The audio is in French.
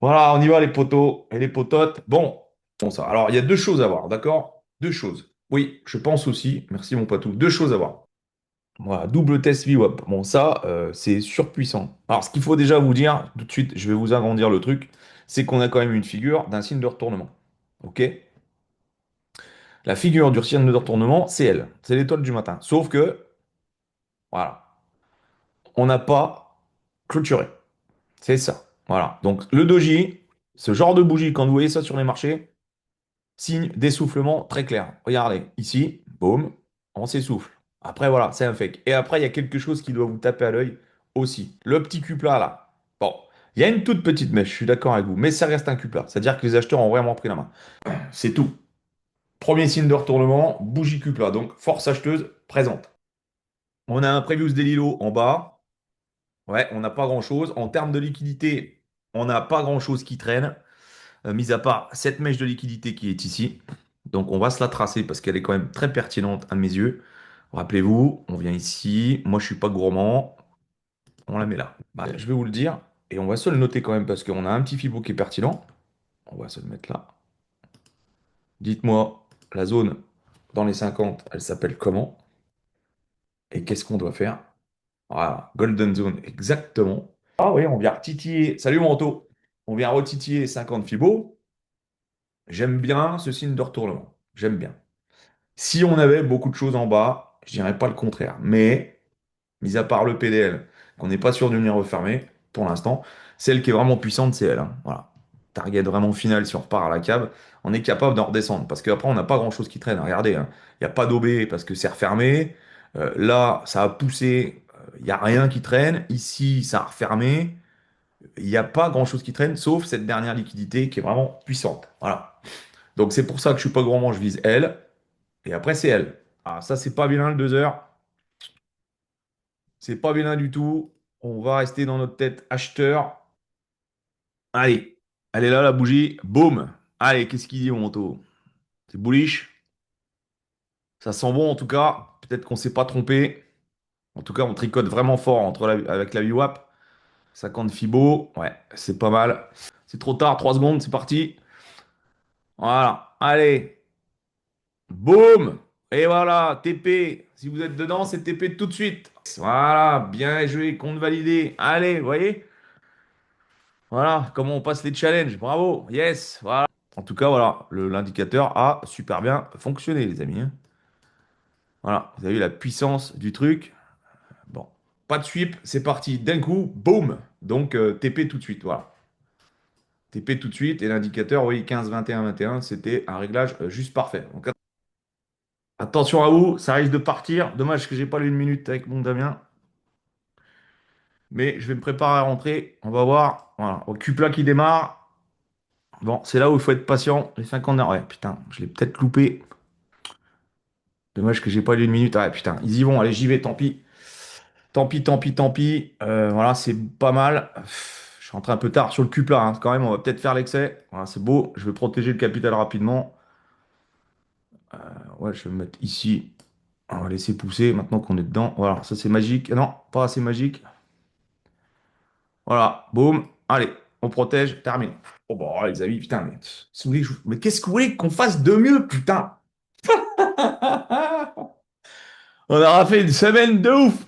Voilà, on y va les potos et les pototes. Bon ça. Alors, il y a deux choses à voir, d'accord? Deux choses. Oui, je pense aussi. Merci mon patou. Deux choses à voir. Voilà, double test VWAP. Bon, ça, c'est surpuissant. Alors, ce qu'il faut déjà vous dire, tout de suite, je vais vous agrandir le truc, c'est qu'on a quand même une figure d'un signe de retournement. OK? La figure du signe de retournement, c'est elle. C'est l'étoile du matin. Sauf que, voilà, on n'a pas clôturé. C'est ça. Voilà. Donc, le doji, ce genre de bougie, quand vous voyez ça sur les marchés, signe d'essoufflement très clair. Regardez, ici, boum, on s'essouffle. Après, voilà, c'est un fake. Et après, il y a quelque chose qui doit vous taper à l'œil aussi. Le petit cuplat là. Bon, il y a une toute petite mèche, je suis d'accord avec vous, mais ça reste un cuplat. C'est-à-dire que les acheteurs ont vraiment pris la main. C'est tout. Premier signe de retournement, bougie cuplat. Donc, force acheteuse présente. On a un Previous Daily Low en bas. Ouais, on n'a pas grand-chose. En termes de liquidité, on n'a pas grand-chose qui traîne. Mis à part cette mèche de liquidité qui est ici. Donc on va se la tracer parce qu'elle est quand même très pertinente à mes yeux. Rappelez-vous, on vient ici. Moi, je suis pas gourmand. On la met là. Bah, je vais vous le dire. Et on va se le noter quand même parce qu'on a un petit fibo qui est pertinent. On va se le mettre là. Dites-moi, la zone dans les 50, elle s'appelle comment? Et qu'est-ce qu'on doit faire? Voilà, Golden Zone, exactement. Ah oui, on vient retitiller. Salut Manteau. On vient retitiller 50 fibos. J'aime bien ce signe de retournement. J'aime bien. Si on avait beaucoup de choses en bas, je dirais pas le contraire. Mais, mis à part le PDL, qu'on n'est pas sûr de venir refermer, pour l'instant, celle qui est vraiment puissante, c'est elle, hein. Voilà. Target vraiment final, si on repart à la cave, on est capable d'en redescendre. Parce qu'après, on n'a pas grand-chose qui traîne. Regardez, hein. Il n'y a pas d'OB parce que c'est refermé. Là, ça a poussé. Il n'y a rien qui traîne. Ici, ça a refermé. Il n'y a pas grand-chose qui traîne, sauf cette dernière liquidité qui est vraiment puissante. Voilà. Donc c'est pour ça que je suis pas gourmand, je vise elle. Et après, c'est elle. Ah, ça, c'est pas vilain le 2 heures. C'est pas vilain du tout. On va rester dans notre tête acheteur. Allez, elle est là, la bougie. Boum. Allez, qu'est-ce qu'il dit, mon manteau? C'est bullish. Ça sent bon, en tout cas. Peut-être qu'on s'est pas trompé. En tout cas, on tricote vraiment fort avec la VWAP. 50 Fibo. Ouais, c'est pas mal. C'est trop tard, 3 secondes, c'est parti. Voilà. Allez. Boum. Et voilà, TP. Si vous êtes dedans, c'est TP tout de suite. Voilà, bien joué, compte validé. Allez, vous voyez? Voilà, comment on passe les challenges. Bravo, yes, voilà. En tout cas, voilà, l'indicateur a super bien fonctionné, les amis, hein. Voilà, vous avez vu la puissance du truc. Bon, pas de sweep, c'est parti. D'un coup, boum. Donc, TP tout de suite, voilà. TP tout de suite, et l'indicateur, oui, 15, 21, 21, c'était un réglage juste parfait. Donc, attention à vous, ça risque de partir. Dommage que j'ai pas lu une minute avec mon Damien. Mais je vais me préparer à rentrer. On va voir. Voilà, au cupla qui démarre. Bon, c'est là où il faut être patient. Les 50 heures. Ouais, putain, je l'ai peut-être loupé. Dommage que j'ai pas lu une minute. Ouais, putain, ils y vont. Allez, j'y vais, tant pis. Tant pis, tant pis, tant pis. Voilà, c'est pas mal. Je suis rentré un peu tard sur le cupla, hein. Quand même, on va peut-être faire l'excès. Voilà, c'est beau. Je vais protéger le capital rapidement. Ouais, je vais me mettre ici. On va laisser pousser maintenant qu'on est dedans. Voilà, ça c'est magique. Non, pas assez magique. Voilà, boum. Allez, on protège, termine. Oh bah les amis, putain, mais, si vous voulez mais qu'est-ce que vous voulez qu'on fasse de mieux, putain? On aura fait une semaine de ouf.